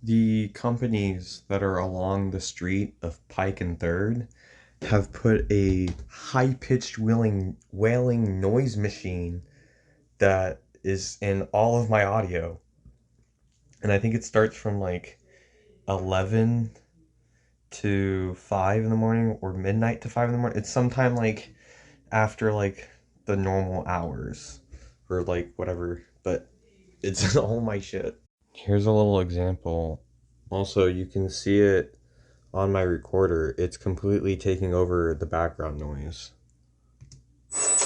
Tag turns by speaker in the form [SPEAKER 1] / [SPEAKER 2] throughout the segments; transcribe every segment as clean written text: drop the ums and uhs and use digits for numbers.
[SPEAKER 1] The companies that are along the street of Pike and Third have put a high-pitched wailing noise machine that is in all of my audio. And I think it starts from like 11 to 5 in the morning or midnight to 5 in the morning. It's sometime like after like the normal hours or like whatever, but it's all my shit. Here's a little example. Also, you can see it on my recorder. It's completely taking over the background noise. That's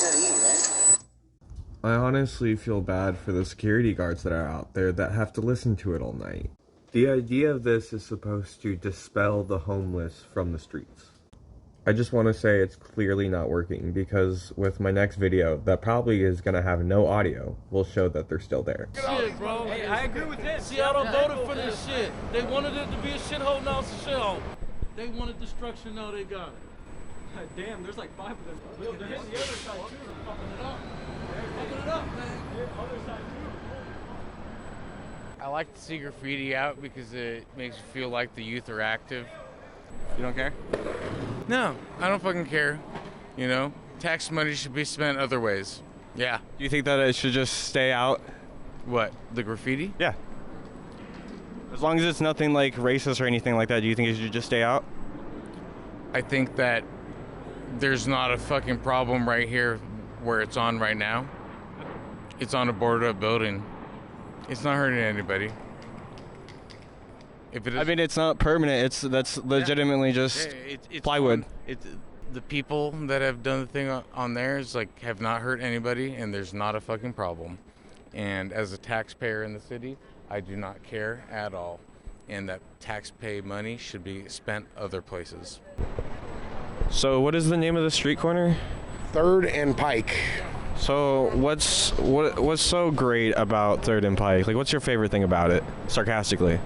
[SPEAKER 1] gotta eat, right? I honestly feel bad for the security guards that are out there that have to listen to it all night. The idea of this is supposed to dispel the homeless from the streets. I just want to say it's clearly not working because with my next video, that probably is going to have no audio, will show that they're still there.
[SPEAKER 2] Shit, bro. Hey, I agree with that. Seattle voted for this shit. They wanted it to be a shithole, now it's a shithole. They wanted destruction, now they got it.
[SPEAKER 3] God damn, there's like 5 of them. Look, they're hitting the other side too.
[SPEAKER 2] Fucking it up. Fucking it up, man.
[SPEAKER 3] Other side too.
[SPEAKER 4] I like to see graffiti out because it makes you feel like the youth are active. You don't care? No, I don't fucking care. You know, tax money should be spent other ways. Yeah.
[SPEAKER 5] Do you think that it should just stay out?
[SPEAKER 4] What, the graffiti?
[SPEAKER 5] Yeah. As long as it's nothing like racist or anything like that, do you think it should just stay out?
[SPEAKER 4] I think that there's not a fucking problem right here where it's on right now. It's on a boarded up building. It's not hurting anybody. If it is,
[SPEAKER 5] I mean, it's not permanent. That's legitimately just
[SPEAKER 4] it's
[SPEAKER 5] plywood.
[SPEAKER 4] It's the people that have done the thing on there is like have not hurt anybody, and there's not a fucking problem. And as a taxpayer in the city, I do not care at all. And that taxpayer money should be spent other places.
[SPEAKER 5] So, what is the name of the street corner?
[SPEAKER 6] Third and Pike.
[SPEAKER 5] So, what's so great about Third and Pike? Like, what's your favorite thing about it? Sarcastically.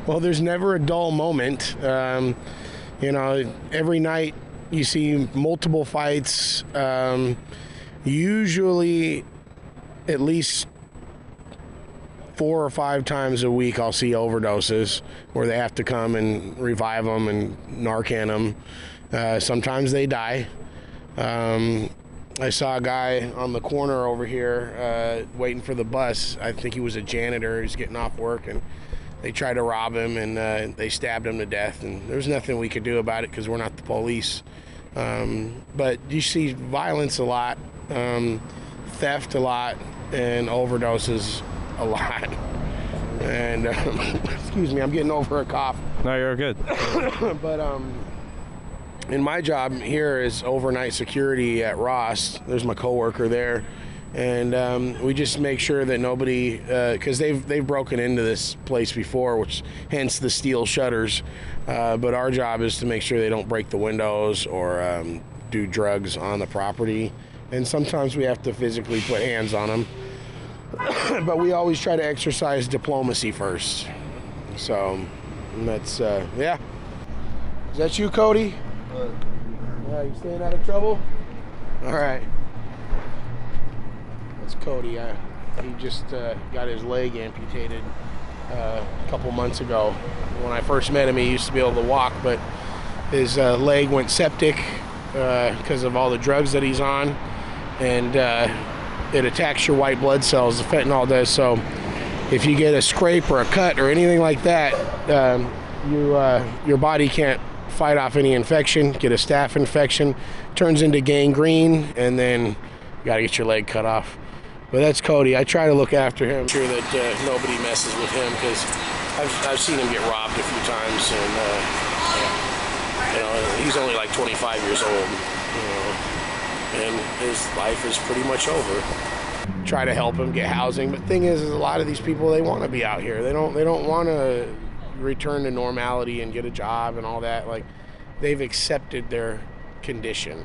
[SPEAKER 6] Well, there's never a dull moment. You know, every night you see multiple fights. Usually, at least 4 or 5 times a week, I'll see overdoses where they have to come and revive them and Narcan them. Sometimes they die. I saw a guy on the corner over here waiting for the bus. I think he was a janitor. He was getting off work, and they tried to rob him, and they stabbed him to death. And there was nothing we could do about it because we're not the police. But you see violence a lot, theft a lot, and overdoses a lot. And excuse me, I'm getting over a cough.
[SPEAKER 5] No, you're good.
[SPEAKER 6] But and my job here is overnight security at Ross. There's my coworker there, and we just make sure that nobody, because they've broken into this place before, which hence the steel shutters. But our job is to make sure they don't break the windows or do drugs on the property. And sometimes we have to physically put hands on them. But we always try to exercise diplomacy first. So that's yeah. Is that you, Cody? Yeah, you staying out of trouble? All right. That's Cody. He just got his leg amputated a couple months ago. When I first met him, he used to be able to walk, but his leg went septic because of all the drugs that he's on, and it attacks your white blood cells. The fentanyl does. So if you get a scrape or a cut or anything like that, your body can't fight off any infection, get a staph infection, turns into gangrene, and then you gotta get your leg cut off. But that's Cody. I try to look after him, sure that nobody messes with him, because I've seen him get robbed a few times, and you know, he's only like 25 years old, you know, and his life is pretty much over. Try to help him get housing, but thing is a lot of these people, they want to be out here. They don't want to return to normality and get a job and all that. Like, they've accepted their condition.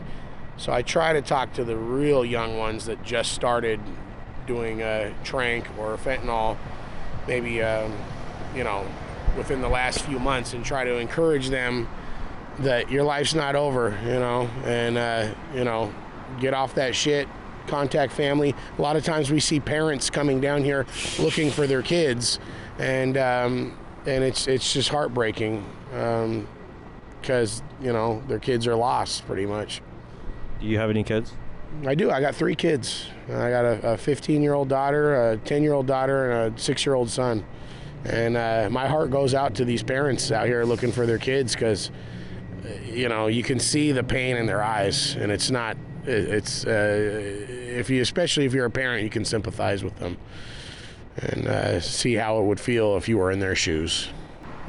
[SPEAKER 6] So I try to talk to the real young ones that just started doing trank or fentanyl, maybe you know, within the last few months, and try to encourage them that your life's not over, you know, and you know, get off that shit contact family. A lot of times we see parents coming down here looking for their kids, and it's just heartbreaking because their kids are lost pretty much.
[SPEAKER 5] Do you have any kids?
[SPEAKER 6] I do. I got 3 kids. I got a 15-year-old daughter, a 10-year-old daughter, and a 6-year-old son. And my heart goes out to these parents out here looking for their kids because, you can see the pain in their eyes, and it's not. Especially if you're a parent, you can sympathize with them and see how it would feel if you were in their shoes.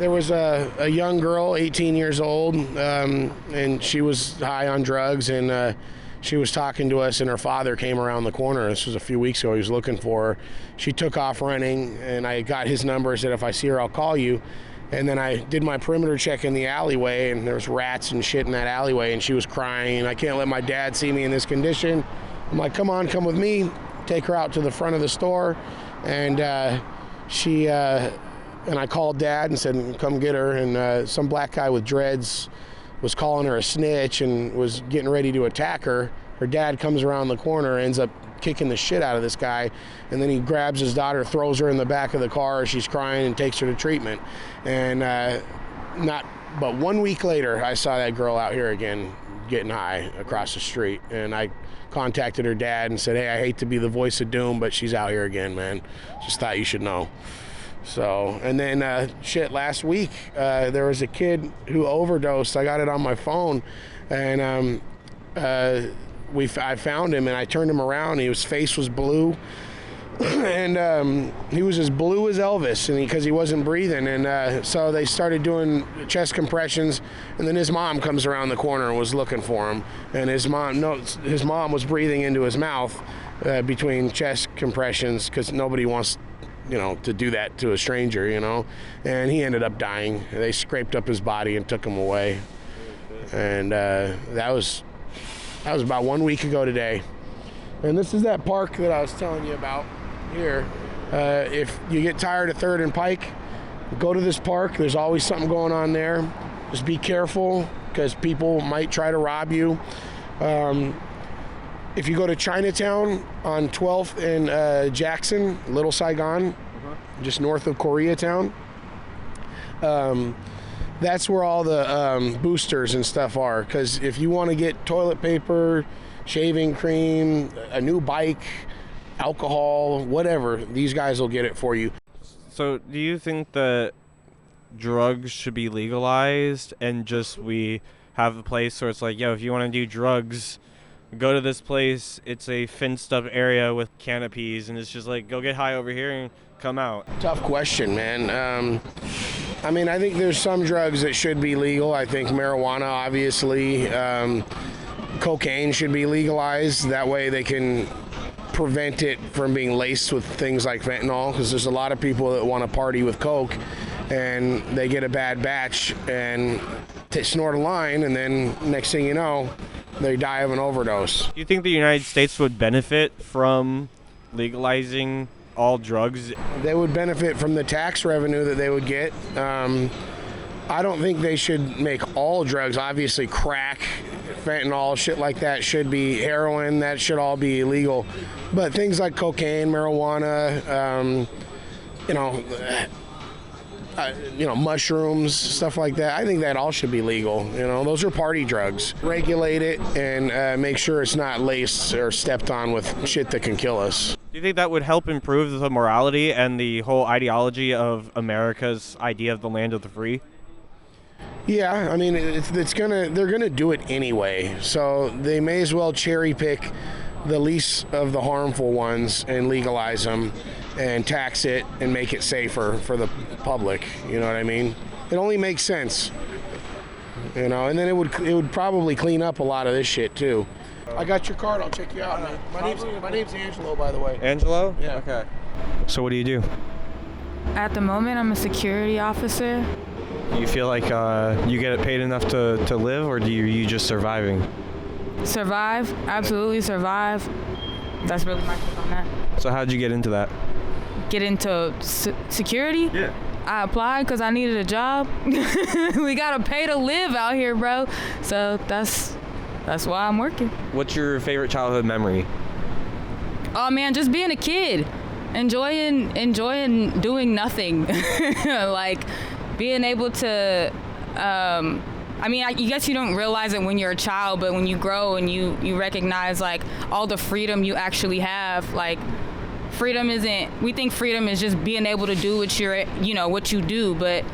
[SPEAKER 6] There was a young girl, 18 years old, and she was high on drugs, and she was talking to us, and her father came around the corner. This was a few weeks ago. He was looking for her. She took off running, and I got his number, said, if I see her, I'll call you. And then I did my perimeter check in the alleyway, and there was rats and shit in that alleyway, and she was crying. I can't let my dad see me in this condition. I'm like, come on, come with me. Take her out to the front of the store. And and I called Dad and said, come get her. And some black guy with dreads was calling her a snitch and was getting ready to attack her. Her dad comes around the corner, ends up kicking the shit out of this guy, and then he grabs his daughter, throws her in the back of the car. She's crying and takes her to treatment. And not but 1 week later, I saw that girl out here again getting high across the street, and I contacted her dad and said, hey, I hate to be the voice of doom, but she's out here again, man. Just thought you should know. So, and then last week there was a kid who overdosed. I got it on my phone, and I found him, and I turned him around. His face was blue, and he was as blue as Elvis, and because he wasn't breathing. And so they started doing chest compressions, and then his mom comes around the corner and was looking for him, and his mom was breathing into his mouth between chest compressions because nobody wants to do that to a stranger, and he ended up dying. They scraped up his body and took him away, and that was about 1 week ago today. And this is that park that I was telling you about here. If you get tired of 3rd and Pike, go to this park. There's always something going on there. Just be careful because people might try to rob you. If you go to Chinatown on 12th and Jackson, Little Saigon, just north of Koreatown, that's where all the boosters and stuff are. Because if you want to get toilet paper, shaving cream, a new bike, alcohol, whatever, these guys will get it for you.
[SPEAKER 5] So do you think that drugs should be legalized and just we have a place where it's like, if you want to do drugs, go to this place. It's a fenced up area with canopies, and it's just like, go get high over here and come out?
[SPEAKER 6] Tough question, man. I think there's some drugs that should be legal. I think marijuana, obviously. Cocaine should be legalized. That way they can prevent it from being laced with things like fentanyl, because there's a lot of people that want to party with coke, and they get a bad batch and snort a line, and then next thing you know, they die of an overdose.
[SPEAKER 5] Do you think the United States would benefit from legalizing all drugs?
[SPEAKER 6] They would benefit from the tax revenue that they would get. I don't think they should make all drugs. Obviously, crack, fentanyl, shit like that should be, heroin, that should all be illegal. But things like cocaine, marijuana, mushrooms, stuff like that, I think that all should be legal. Those are party drugs. Regulate it and make sure it's not laced or stepped on with shit that can kill us.
[SPEAKER 5] Do you think that would help improve the morality and the whole ideology of America's idea of the land of the free?
[SPEAKER 6] Yeah, they're gonna do it anyway. So they may as well cherry pick the least of the harmful ones and legalize them and tax it and make it safer for the public. You know what I mean? It only makes sense. And then it would probably clean up a lot of this shit too. I got your card. I'll check you out, man. My name's Angelo, by the way.
[SPEAKER 5] Angelo?
[SPEAKER 6] Yeah.
[SPEAKER 5] Okay. So what do you do?
[SPEAKER 7] At the moment, I'm a security officer.
[SPEAKER 5] Do you feel like you get paid enough to live, or do you just surviving?
[SPEAKER 7] Survive. Absolutely survive. That's really my take on that.
[SPEAKER 5] So how'd you get into that?
[SPEAKER 7] Get into security?
[SPEAKER 5] Yeah.
[SPEAKER 7] I applied because I needed a job. We gotta pay to live out here, bro. So that's why I'm working.
[SPEAKER 5] What's your favorite childhood memory?
[SPEAKER 7] Oh man, just being a kid, enjoying doing nothing, like being able to. I mean, I guess you don't realize it when you're a child, but when you grow and you recognize like all the freedom you actually have, like freedom isn't. We think freedom is just being able to do what what you do, but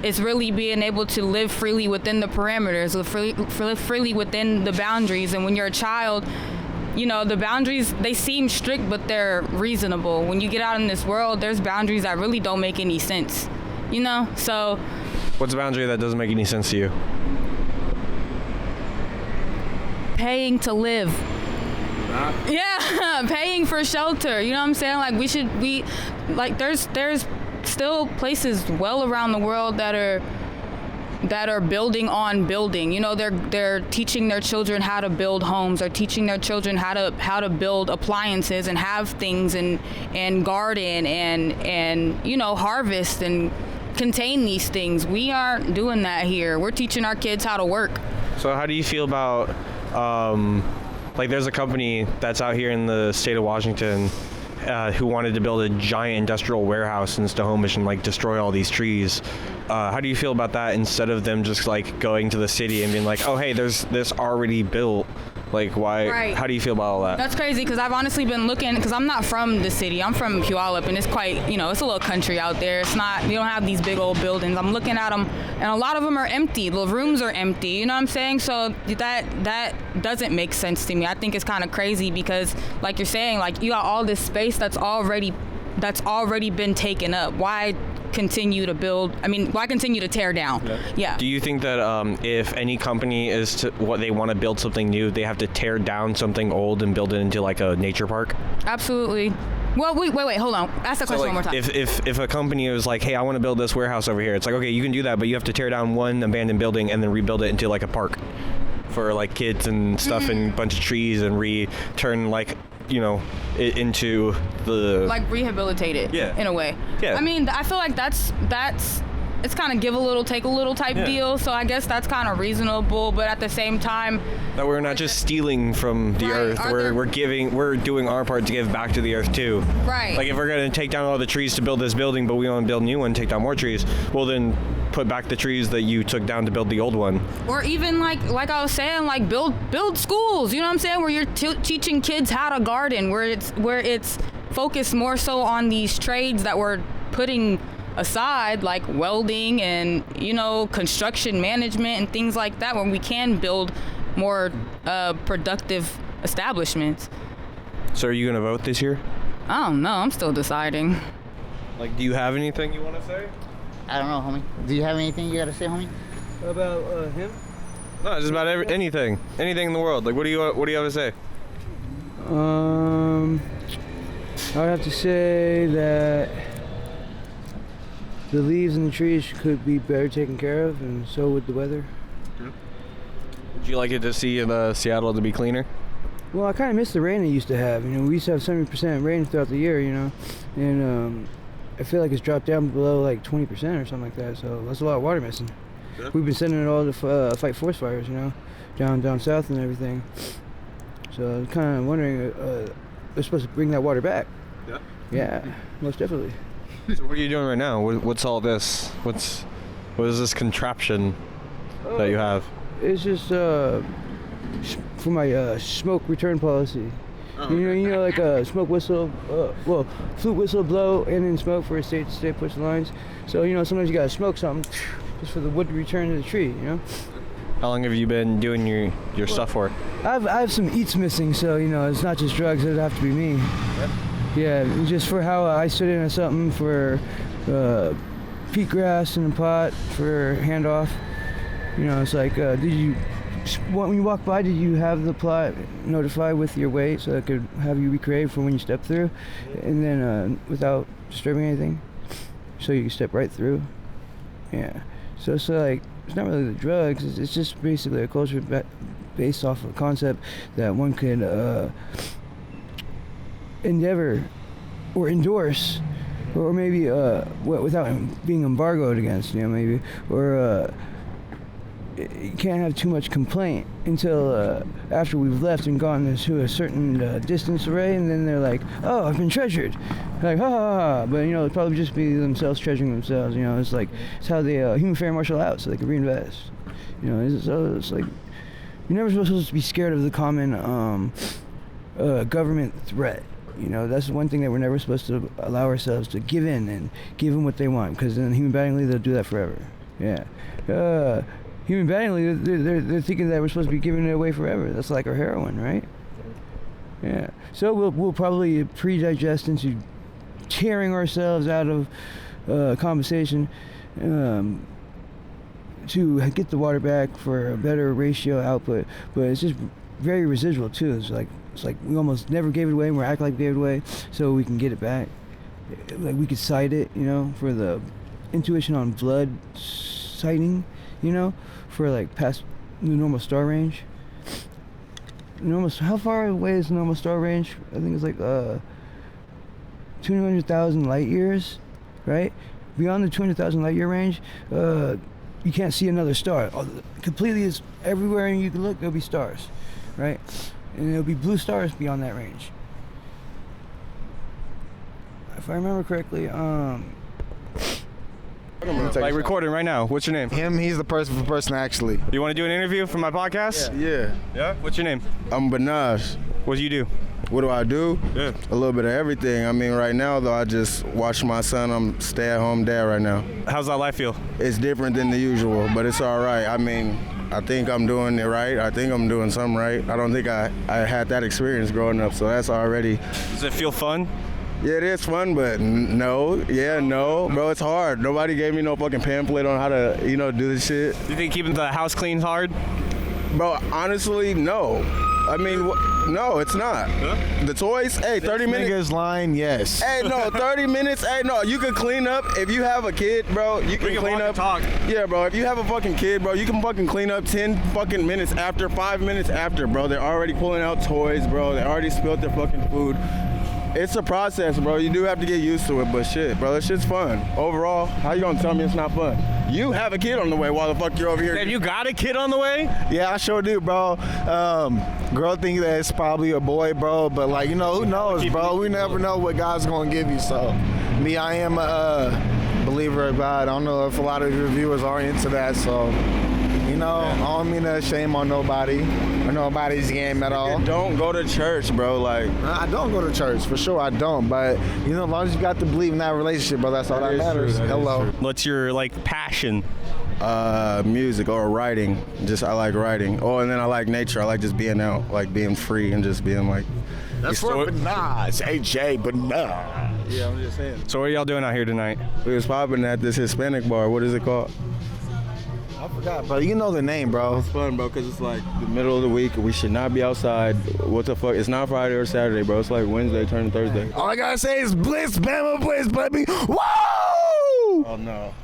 [SPEAKER 7] it's really being able to live freely within the parameters, live freely within the boundaries. And when you're a child, the boundaries, they seem strict, but they're reasonable. When you get out in this world, there's boundaries that really don't make any sense, So
[SPEAKER 5] What's a boundary that doesn't make any sense to you?
[SPEAKER 7] paying to live. Yeah, paying for shelter. You know what I'm saying? Like there's still places well around the world that are building on building. They're teaching their children how to build homes. They're teaching their children how to build appliances and have things and garden and harvest and contain these things. We aren't doing that here. We're teaching our kids how to work.
[SPEAKER 5] So how do you feel about there's a company that's out here in the state of Washington who wanted to build a giant industrial warehouse in Snohomish and destroy all these trees. How do you feel about that instead of them just going to the city and being like, oh hey, there's this already built? Why?
[SPEAKER 7] Right.
[SPEAKER 5] How do you feel about all that?
[SPEAKER 7] That's crazy because I've honestly been looking, because I'm not from the city. I'm from Puyallup, and it's quite, it's a little country out there. It's not, we don't have these big old buildings. I'm looking at them, and a lot of them are empty. The rooms are empty. You know what I'm saying? So that doesn't make sense to me. I think it's kind of crazy because, like you're saying, you got all this space that's already been taken up. Why continue to build? Why continue to tear down? Yeah.
[SPEAKER 5] Do you think that if any company they want to build something new, they have to tear down something old and build it into a nature park?
[SPEAKER 7] Absolutely. Well, wait, hold on. Ask the question one more time.
[SPEAKER 5] If a company was like, hey, I want to build this warehouse over here, it's okay, you can do that, but you have to tear down one abandoned building and then rebuild it into a park for kids and stuff,
[SPEAKER 7] Mm-hmm.
[SPEAKER 5] and a bunch of trees, and return it into the
[SPEAKER 7] rehabilitate it.
[SPEAKER 5] Yeah.
[SPEAKER 7] In a way.
[SPEAKER 5] Yeah.
[SPEAKER 7] I feel like that's it's kind of give a little, take a little type deal. So I guess that's kind of reasonable, but at the same time,
[SPEAKER 5] that we're not just stealing from the earth. We're doing our part to give back to the earth too.
[SPEAKER 7] Right.
[SPEAKER 5] If we're going to take down all the trees to build this building, but we want to build a new one, take down more trees, well then put back the trees that you took down to build the old one.
[SPEAKER 7] Or even like I was saying, build schools. You know what I'm saying? Where you're teaching kids how to garden, where it's focused more so on these trades that we're putting aside, like welding and construction management and things like that, where we can build more productive establishments.
[SPEAKER 5] So are you going to vote this year?
[SPEAKER 7] I don't know. I'm still deciding.
[SPEAKER 5] Do you have anything you want to say?
[SPEAKER 8] I don't know, homie. Do you have anything you gotta say, homie?
[SPEAKER 3] About him?
[SPEAKER 5] No, just about anything in the world. What do you have to say?
[SPEAKER 3] I would have to say that the leaves and the trees could be better taken care of, and so would the weather.
[SPEAKER 5] Would you like it to see Seattle to be cleaner?
[SPEAKER 3] Well, I kind of miss the rain it used to have. We used to have 70% rain throughout the year, and I feel like it's dropped down below 20% or something like that. So that's a lot of water missing. Yeah. We've been sending it all to fight forest fires, down south and everything. So I was kind of wondering, they're supposed to bring that water back. Yeah. Yeah, most definitely.
[SPEAKER 5] So what are you doing right now? What's all this? What is this contraption that you have?
[SPEAKER 3] It's just for my smoke return policy. Oh, like a smoke whistle, flute whistle blow and then smoke for a state to state push the lines. So, sometimes you gotta smoke something just for the wood to return to the tree,
[SPEAKER 5] How long have you been doing your stuff for?
[SPEAKER 3] I have some eats missing, so, it's not just drugs, it'd have to be me. Yeah, just for how I stood in something for peat grass in a pot for handoff. It's like, when you walk by, did you have the plot notify with your weight so it could have you recreate for when you step through, and then without disturbing anything, so you can step right through? Yeah. So it's it's not really the drugs. It's just basically a culture based off of a concept that one could endeavor or endorse, or maybe without being embargoed against, maybe, or you can't have too much complaint until after we've left and gone to a certain distance away, and then they're like, "Oh, I've been treasured," like, ha ha ha. But it'll probably just be themselves treasuring themselves. It's like it's how they human fair martial out, so they can reinvest. It's like you're never supposed to be scared of the common government threat. That's one thing that we're never supposed to allow ourselves to give in and give them what they want, because then human battingly they'll do that forever. Yeah. Human battingly, they're thinking that we're supposed to be giving it away forever. That's like our heroin, right? Yeah. So we'll probably pre-digest into tearing ourselves out of conversation to get the water back for a better ratio output, but it's just very residual too. It's like we almost never gave it away, and we're acting like we gave it away, so we can get it back. Like we could cite it, for the intuition on blood sighting, for like past the normal star range. How far away is the normal star range? I think it's like 200,000 light years, right? Beyond the 200,000 light year range, you can't see another star. Completely is everywhere you can look, there'll be stars, right? And there'll be blue stars beyond that range. If I remember correctly,
[SPEAKER 9] like recording right now. What's your name?
[SPEAKER 10] Him, he's the person actually.
[SPEAKER 9] You want to do an interview for my podcast?
[SPEAKER 10] Yeah.
[SPEAKER 9] Yeah? What's your name?
[SPEAKER 10] I'm Banaj.
[SPEAKER 9] What do you do?
[SPEAKER 10] What do I do?
[SPEAKER 9] Yeah.
[SPEAKER 10] A little bit of everything. I mean, right now, though, I just watch my son. I'm stay-at-home dad right now.
[SPEAKER 9] How's that life feel?
[SPEAKER 10] It's different than the usual, but it's all right. I mean, I think I'm doing it right. I think I'm doing something right. I don't think I had that experience growing up, so that's already...
[SPEAKER 9] Does it feel fun?
[SPEAKER 10] Yeah, it is fun, but no. Bro, it's hard. Nobody gave me no fucking pamphlet on how to, do this shit.
[SPEAKER 9] Do you think keeping the house clean hard?
[SPEAKER 10] Bro, honestly, no. I mean, no, it's not.
[SPEAKER 9] Huh?
[SPEAKER 10] The toys, hey, 30 minutes.
[SPEAKER 11] Niggas lying, yes.
[SPEAKER 10] Hey, no, 30 minutes. Hey, no, you can clean up. If you have a kid, bro, you can clean up.
[SPEAKER 9] Talk.
[SPEAKER 10] Yeah, bro, if you have a fucking kid, bro, you can fucking clean up 10 fucking minutes after, 5 minutes after, bro. They're already pulling out toys, bro. They already spilled their fucking food. It's a process, bro. You do have to get used to it, but shit, bro, this shit's fun. Overall, how you gonna tell me it's not fun? You have a kid on the way while the fuck you're over here.
[SPEAKER 9] Have you got a kid on the way?
[SPEAKER 11] Yeah, I sure do, bro. Girl think that it's probably a boy, bro, but like, who knows, bro? We never know what God's gonna give you, so. Me, I am a believer of God. I don't know if a lot of your viewers are into that, so. I don't mean to shame on nobody or nobody's game at all.
[SPEAKER 10] Don't go to church, bro. Like,
[SPEAKER 11] I don't go to church, for sure I don't. But, as long as you got to believe in that relationship, bro, that's all that matters. Hello.
[SPEAKER 9] What's your, passion?
[SPEAKER 10] Music or writing. I like writing. Oh, and then I like nature. I like just being out, like being free and just being like...
[SPEAKER 11] That's for Banaj, AJ Banaj.
[SPEAKER 10] Yeah, I'm just saying.
[SPEAKER 9] So what are y'all doing out here tonight?
[SPEAKER 10] We was popping at this Hispanic bar. What is it called?
[SPEAKER 11] I forgot, bro. You know the name, bro.
[SPEAKER 10] It's fun, bro, because it's like the middle of the week. We should not be outside. What the fuck? It's not Friday or Saturday, bro. It's like Wednesday turning Thursday.
[SPEAKER 11] All I gotta say is Bliss, Bama Bliss, baby. Woo!
[SPEAKER 10] Oh, no.